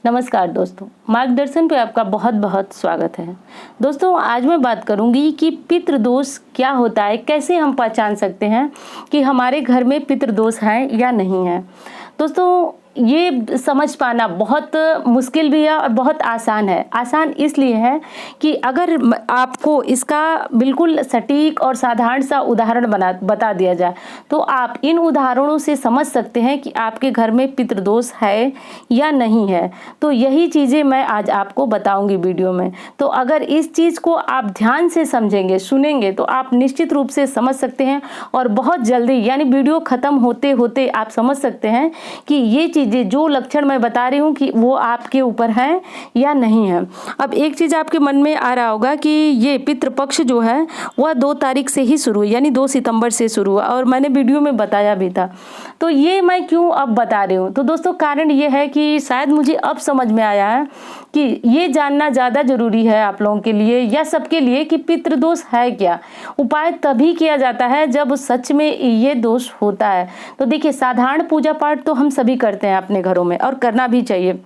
नमस्कार दोस्तों, मार्गदर्शन पे आपका बहुत बहुत स्वागत है। दोस्तों, आज मैं बात करूंगी कि पितृदोष क्या होता है, कैसे हम पहचान सकते हैं कि हमारे घर में पितृदोष है या नहीं है। दोस्तों, ये समझ पाना बहुत मुश्किल भी है और बहुत आसान है। आसान इसलिए है कि अगर आपको इसका बिल्कुल सटीक और साधारण सा उदाहरण बता दिया जाए तो आप इन उदाहरणों से समझ सकते हैं कि आपके घर में पितृदोष है या नहीं है। तो यही चीज़ें मैं आज आपको बताऊंगी वीडियो में। तो अगर इस चीज़ को आप ध्यान से समझेंगे, सुनेंगे, तो आप निश्चित रूप से समझ सकते हैं और बहुत जल्दी यानी वीडियो ख़त्म होते होते आप समझ सकते हैं कि ये चीज़ें जो लक्षण मैं बता रही हूँ कि वो आपके ऊपर है या नहीं है। अब एक चीज़ आपके मन में आ रहा होगा कि ये पितृपक्ष जो है वह 2 तारीख से ही शुरू हुई, यानी 2 सितंबर से शुरू हुआ और मैंने वीडियो में बताया भी था। तो ये मैं क्यों अब बता रही हूँ? तो दोस्तों, कारण ये है कि शायद मुझे अब समझ में आया है कि ये जानना ज़्यादा ज़रूरी है आप लोगों के लिए या सबके लिए कि पितृदोष है क्या। उपाय तभी किया जाता है जब सच में ये दोष होता है। तो देखिए, साधारण पूजा पाठ तो हम सभी करते हैं अपने घरों में और करना भी चाहिए।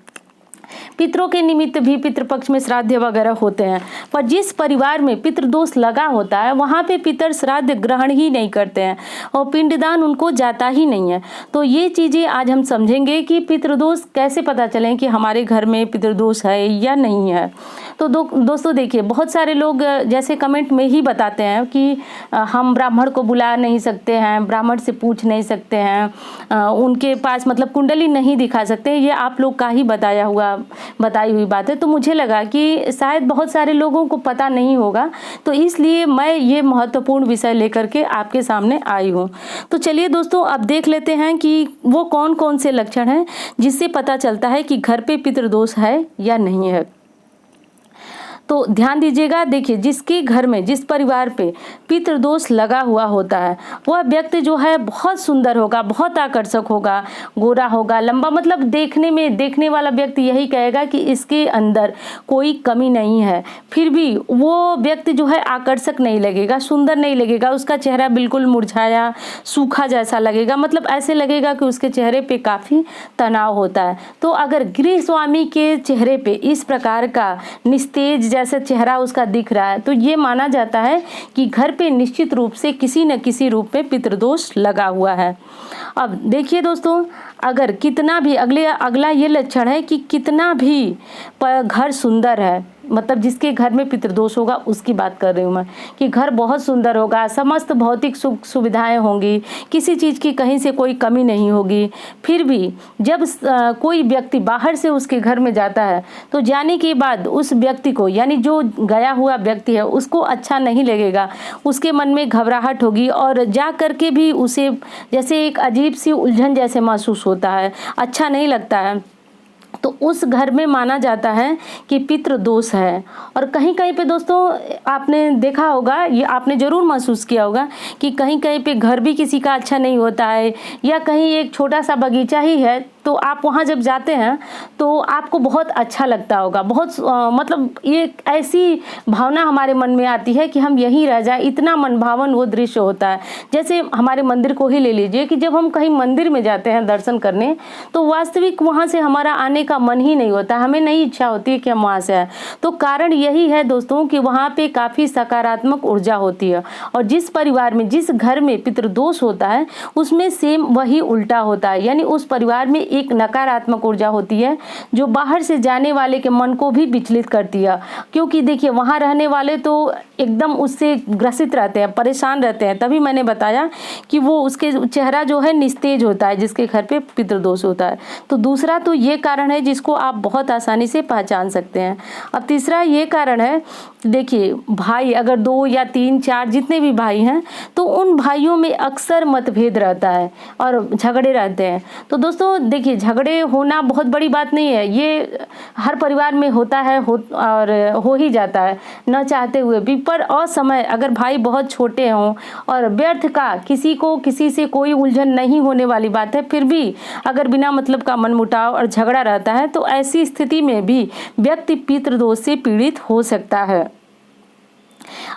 पितरों के निमित्त भी पितृपक्ष में श्राद्ध वगैरह होते हैं, पर जिस परिवार में पितृदोष लगा होता है वहाँ पे पितर श्राद्ध ग्रहण ही नहीं करते हैं और पिंडदान उनको जाता ही नहीं है। तो ये चीज़ें आज हम समझेंगे कि पितृदोष कैसे पता चलें कि हमारे घर में पितृदोष है या नहीं है। तो दोस्तों देखिए, बहुत सारे लोग जैसे कमेंट में ही बताते हैं कि हम ब्राह्मण को बुला नहीं सकते हैं, ब्राह्मण से पूछ नहीं सकते हैं, उनके पास मतलब कुंडली नहीं दिखा सकते। ये आप लोग का ही बताई हुई बात है। तो मुझे लगा कि शायद बहुत सारे लोगों को पता नहीं होगा, तो इसलिए मैं ये महत्वपूर्ण विषय लेकर के आपके सामने आई हूँ। तो चलिए दोस्तों, अब देख लेते हैं कि वो कौन कौन से लक्षण हैं जिससे पता चलता है कि घर पे पितृदोष है या नहीं है। तो ध्यान दीजिएगा। देखिए, जिसके घर में, जिस परिवार पे पितृदोष लगा हुआ होता है वह व्यक्ति जो है बहुत सुंदर होगा, बहुत आकर्षक होगा, गोरा होगा, लंबा, मतलब देखने वाला व्यक्ति यही कहेगा कि इसके अंदर कोई कमी नहीं है। फिर भी वो व्यक्ति जो है आकर्षक नहीं लगेगा, सुंदर नहीं लगेगा, उसका चेहरा बिल्कुल मुरझाया सूखा जैसा लगेगा, मतलब ऐसे लगेगा कि उसके चेहरे पे काफ़ी तनाव होता है। तो अगर गृह स्वामी के चेहरे पे इस प्रकार का निस्तेज जैसे चेहरा उसका दिख रहा है तो ये माना जाता है कि घर पे निश्चित रूप से किसी न किसी रूप में पितृदोष लगा हुआ है। अब देखिए दोस्तों, अगर कितना भी अगला ये लक्षण है कि कितना भी घर सुंदर है, मतलब जिसके घर में पितृदोष होगा उसकी बात कर रही हूँ मैं, कि घर बहुत सुंदर होगा, समस्त भौतिक सुख सुविधाएं होंगी, किसी चीज़ की कहीं से कोई कमी नहीं होगी। फिर भी जब कोई व्यक्ति बाहर से उसके घर में जाता है तो जाने के बाद उस व्यक्ति को, यानी जो गया हुआ व्यक्ति है, उसको अच्छा नहीं लगेगा, उसके मन में घबराहट होगी और जा करके भी उसे जैसे एक अजीब सी उलझन जैसे महसूस होता है, अच्छा नहीं लगता है। तो उस घर में माना जाता है कि पितृदोष है। और कहीं कहीं पे दोस्तों आपने देखा होगा, ये आपने ज़रूर महसूस किया होगा कि कहीं कहीं पे घर भी किसी का अच्छा नहीं होता है, या कहीं एक छोटा सा बगीचा ही है तो आप वहाँ जब जाते हैं तो आपको बहुत अच्छा लगता होगा, बहुत मतलब ये ऐसी भावना हमारे मन में आती है कि हम यहीं रह जाए, इतना मनभावन वो दृश्य होता है। जैसे हमारे मंदिर को ही ले लीजिए कि जब हम कहीं मंदिर में जाते हैं दर्शन करने तो वास्तविक वहाँ से हमारा आने का मन ही नहीं होता, हमें नहीं इच्छा होती है कि हम वहाँ से आए। तो कारण यही है दोस्तों कि वहाँ पे काफ़ी सकारात्मक ऊर्जा होती है और जिस परिवार में, जिस घर में पितृदोष होता है उसमें सेम वही उल्टा होता है, यानी उस परिवार में एक नकारात्मक ऊर्जा होती है जो बाहर से जाने वाले के मन को भी विचलित करती है। क्योंकि देखिए, वहाँ रहने वाले तो एकदम उससे ग्रसित रहते हैं, परेशान रहते हैं। तभी मैंने बताया कि वो उसके चेहरा जो है निस्तेज होता है जिसके घर पे पितृदोष होता है। तो दूसरा तो ये कारण है जिसको आप बहुत आसानी से पहचान सकते हैं। अब तीसरा ये कारण है, देखिए भाई अगर 2 या 3 4 जितने भी भाई हैं तो उन भाइयों में अक्सर मतभेद रहता है और झगड़े रहते हैं। तो दोस्तों देखिए, झगड़े होना बहुत बड़ी बात नहीं है, ये हर परिवार में होता है और हो ही जाता है न चाहते हुए भी। पर असमय अगर भाई बहुत छोटे हों और व्यर्थ का किसी से कोई उलझन नहीं होने वाली बात है, फिर भी अगर बिना मतलब का मनमुटाव और झगड़ा रहता है तो ऐसी स्थिति में भी व्यक्ति पितृदोष से पीड़ित हो सकता है।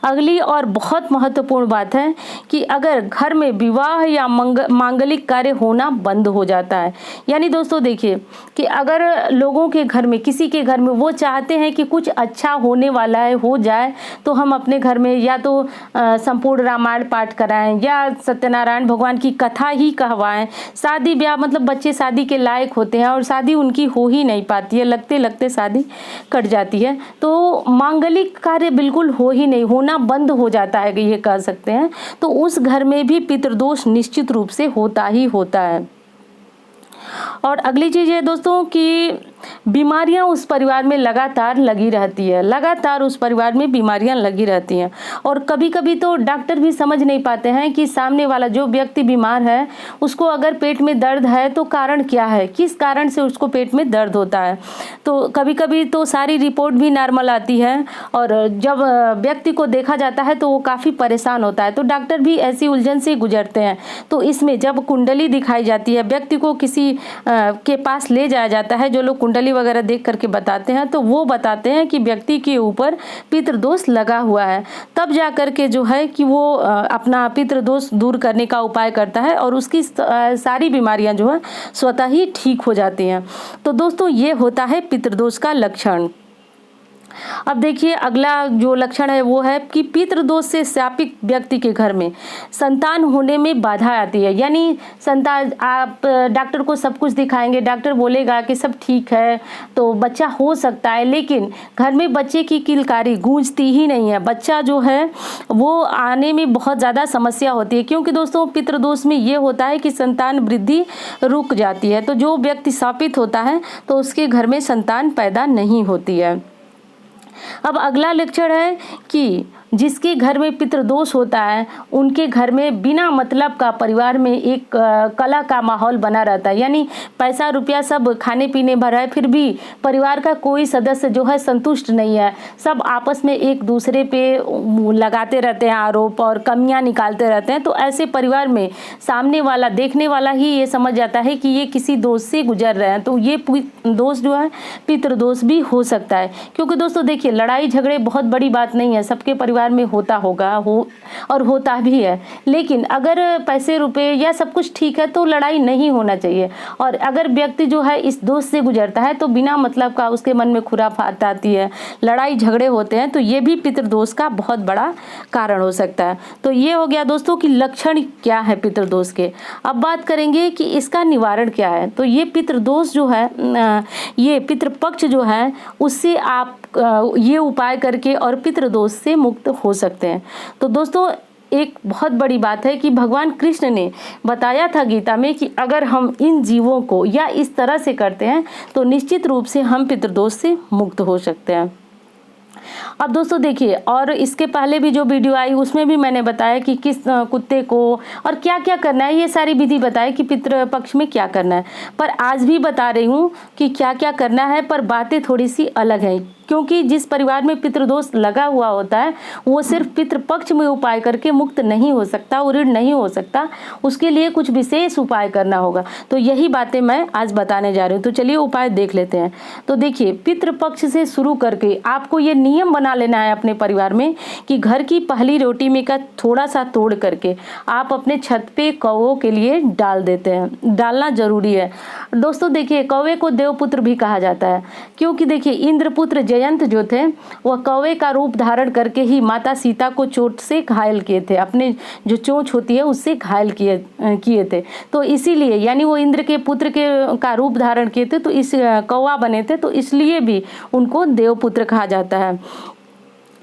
अगली और बहुत महत्वपूर्ण बात है कि अगर घर में विवाह या मांगलिक कार्य होना बंद हो जाता है, यानी दोस्तों देखिए कि अगर लोगों के घर में, किसी के घर में वो चाहते हैं कि कुछ अच्छा होने वाला है, हो जाए, तो हम अपने घर में या तो संपूर्ण रामायण पाठ कराएं या सत्यनारायण भगवान की कथा ही कहवाएं। शादी ब्याह मतलब बच्चे शादी के लायक होते हैं और शादी उनकी हो ही नहीं पाती है, लगते लगते शादी कट जाती है, तो मांगलिक कार्य बिल्कुल हो ही नहीं, होना बंद हो जाता है, ये कह सकते हैं। तो उस घर में भी पितृदोष निश्चित रूप से होता ही होता है। और अगली चीज़ है दोस्तों कि बीमारियां उस परिवार में लगातार लगी रहती है, लगातार उस परिवार में बीमारियां लगी रहती हैं। और कभी कभी तो डॉक्टर भी समझ नहीं पाते हैं कि सामने वाला जो व्यक्ति बीमार है उसको अगर पेट में दर्द है तो कारण क्या है, किस कारण से उसको पेट में दर्द होता है। तो कभी कभी तो सारी रिपोर्ट भी नॉर्मल आती है और जब व्यक्ति को देखा जाता है तो वो काफ़ी परेशान होता है, तो डॉक्टर भी ऐसी उलझन से गुजरते हैं। तो इसमें जब कुंडली दिखाई जाती है, व्यक्ति को किसी के पास ले जाया जाता है, जो लोग कुंडली वगैरह देख करके बताते हैं, तो वो बताते हैं कि व्यक्ति के ऊपर पितृदोष लगा हुआ है। तब जा करके जो है कि वो अपना पितृदोष दूर करने का उपाय करता है और उसकी सारी बीमारियां जो है स्वतः ही ठीक हो जाती हैं। तो दोस्तों ये होता है पितृदोष का लक्षण। अब देखिए अगला जो लक्षण है वो है कि पितृदोष से शापित व्यक्ति के घर में संतान होने में बाधा आती है। यानी संतान, आप डॉक्टर को सब कुछ दिखाएंगे, डॉक्टर बोलेगा कि सब ठीक है तो बच्चा हो सकता है, लेकिन घर में बच्चे की किलकारी गूंजती ही नहीं है, बच्चा जो है वो आने में बहुत ज़्यादा समस्या होती है। क्योंकि दोस्तों पितृदोष में ये होता है कि संतान वृद्धि रुक जाती है, तो जो व्यक्ति शापित होता है तो उसके घर में संतान पैदा नहीं होती है। अब अगला लक्षण है कि जिसके घर में पितृदोष होता है उनके घर में बिना मतलब का परिवार में एक कला का माहौल बना रहता है। यानी पैसा रुपया सब खाने पीने भर है, फिर भी परिवार का कोई सदस्य जो है संतुष्ट नहीं है, सब आपस में एक दूसरे पे लगाते रहते हैं आरोप और कमियां निकालते रहते हैं। तो ऐसे परिवार में सामने वाला, देखने वाला ही ये समझ जाता है कि ये किसी दोष से गुजर रहे हैं, तो ये दोष जो है पितृदोष भी हो सकता है। क्योंकि दोस्तों देखिए लड़ाई झगड़े बहुत बड़ी बात नहीं है, सबके परिवार में होता होगा और होता भी है, लेकिन अगर पैसे रुपए या सब कुछ ठीक है तो लड़ाई नहीं होना चाहिए। और अगर व्यक्ति जो है इस दोष से गुजरता है तो बिना मतलब का उसके मन में खुराफात आती है, लड़ाई झगड़े होते हैं, तो ये भी पितृदोष का बहुत बड़ा कारण हो सकता है। तो ये हो गया दोस्तों कि लक्षण क्या है पितृदोष के। अब बात करेंगे कि इसका निवारण क्या है। तो ये पितृदोष जो है, ये पितृपक्ष जो है, उससे आप ये उपाय करके और पितृदोष से मुक्त हो सकते हैं। तो दोस्तों एक बहुत बड़ी बात है कि भगवान कृष्ण ने बताया था गीता में कि अगर हम इन जीवों को या इस तरह से करते हैं तो निश्चित रूप से हम पितृदोष से मुक्त हो सकते हैं। अब दोस्तों देखिए, और इसके पहले भी जो वीडियो आई उसमें भी मैंने बताया कि किस कुत्ते को और क्या क्या करना है, ये सारी विधि बताई कि पितृ पक्ष में क्या करना है। पर आज भी बता रही हूँ कि क्या क्या करना है, पर बातें थोड़ी सी अलग हैं। क्योंकि जिस परिवार में पितृदोष लगा हुआ होता है वो सिर्फ पितृपक्ष में उपाय करके मुक्त नहीं हो सकता, ऋण नहीं हो सकता, उसके लिए कुछ विशेष उपाय करना होगा। तो यही बातें मैं आज बताने जा रही हूँ। तो चलिए उपाय देख लेते हैं। तो देखिए पितृपक्ष से शुरू करके आपको ये नियम बना लेना है अपने परिवार में कि घर की पहली रोटी में का थोड़ा सा तोड़ करके आप अपने छत पे कौवों के लिए डाल देते हैं। डालना जरूरी है दोस्तों। देखिए कौवे को देवपुत्र भी कहा जाता है, क्योंकि देखिए इंद्रपुत्र जयंत जो थे वह कौवे का रूप धारण करके ही माता सीता को चोट से घायल किए थे, अपने जो चोंच होती है उससे घायल किए थे। तो इसीलिए यानी वो इंद्र के पुत्र का रूप धारण किए थे, तो इस कौवा बने थे, तो इसलिए भी उनको देवपुत्र कहा जाता है।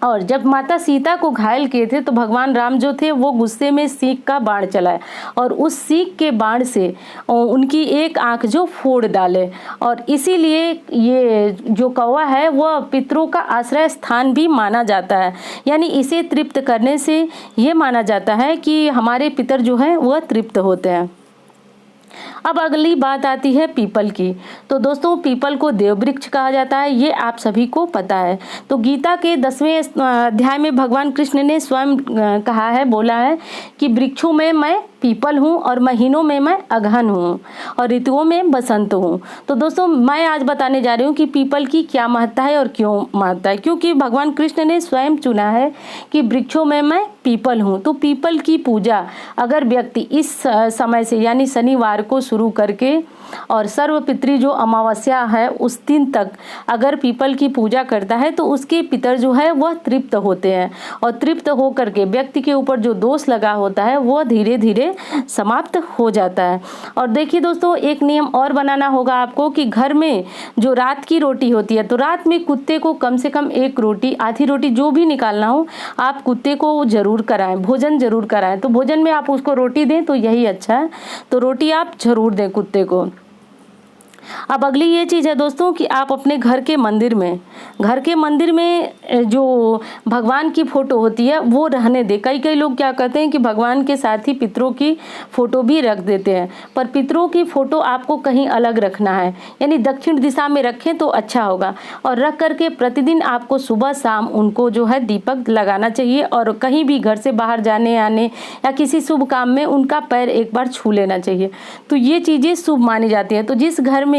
और जब माता सीता को घायल किए थे तो भगवान राम जो थे वो गुस्से में सीख का बाण चलाए और उस सीख के बाण से उनकी एक आंख जो फोड़ डाले। और इसीलिए ये जो कौवा है वह पितरों का आश्रय स्थान भी माना जाता है। यानी इसे तृप्त करने से ये माना जाता है कि हमारे पितर जो हैं वह तृप्त होते हैं। अब अगली बात आती है पीपल की। तो दोस्तों पीपल को देव वृक्ष कहा जाता है, ये आप सभी को पता है। तो गीता के 10वें अध्याय में भगवान कृष्ण ने स्वयं कहा है, बोला है कि वृक्षों में मैं पीपल हूँ और महीनों में मैं अगहन हूँ और ऋतुओं में बसंत हूँ। तो दोस्तों मैं आज बताने जा रही हूँ कि पीपल की क्या महत्ता है और क्यों महत्ता है, क्योंकि भगवान कृष्ण ने स्वयं चुना है कि वृक्षों में मैं पीपल हूँ। तो पीपल की पूजा अगर व्यक्ति इस समय से यानी शनिवार को शुरू करके और सर्वपितृ जो अमावस्या है उस दिन तक अगर पीपल की पूजा करता है तो उसके पितर जो है वह तृप्त होते हैं और तृप्त होकर के व्यक्ति के ऊपर जो दोष लगा होता है वह धीरे धीरे समाप्त हो जाता है। और देखिए दोस्तों, एक नियम और बनाना होगा आपको कि घर में जो रात की रोटी होती है तो रात में कुत्ते को कम से कम एक रोटी, आधी रोटी जो भी निकालना हो आप कुत्ते को जरूर कराएं, भोजन जरूर कराएं। तो भोजन में आप उसको रोटी दें तो यही अच्छा है, तो रोटी आप जरूर दें कुत्ते को। अब अगली ये चीज़ है दोस्तों कि आप अपने घर के मंदिर में जो भगवान की फ़ोटो होती है वो रहने दें। कई लोग क्या करते हैं कि भगवान के साथ ही पितरों की फ़ोटो भी रख देते हैं, पर पितरों की फ़ोटो आपको कहीं अलग रखना है, यानी दक्षिण दिशा में रखें तो अच्छा होगा। और रख करके प्रतिदिन आपको सुबह शाम उनको जो है दीपक लगाना चाहिए और कहीं भी घर से बाहर जाने आने या किसी शुभ काम में उनका पैर एक बार छू लेना चाहिए। तो ये चीज़ें शुभ मानी जाती हैं। तो जिस घर में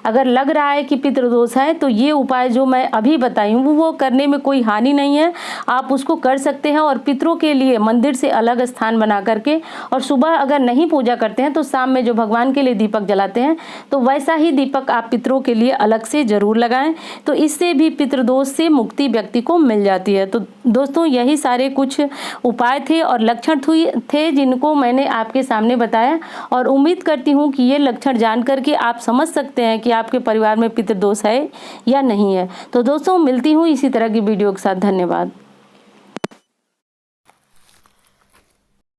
अगर लग रहा है कि पितृदोष है तो ये उपाय जो मैं अभी बताई हूँ वो करने में कोई हानि नहीं है, आप उसको कर सकते हैं। और पितरों के लिए मंदिर से अलग स्थान बना करके और सुबह अगर नहीं पूजा करते हैं तो शाम में जो भगवान के लिए दीपक जलाते हैं तो वैसा ही दीपक आप पितरों के लिए अलग से जरूर लगाएं। तो इससे भी पितृदोष से मुक्ति व्यक्ति को मिल जाती है। तो दोस्तों यही सारे कुछ उपाय थे और लक्षण थे जिनको मैंने आपके सामने बताया और उम्मीद करती हूँ कि ये लक्षण जान करके आप समझ सकते हैं कि आपके परिवार में पितृदोष है या नहीं है। तो दोस्तों मिलती हूँ इसी तरह की वीडियो के साथ। धन्यवाद।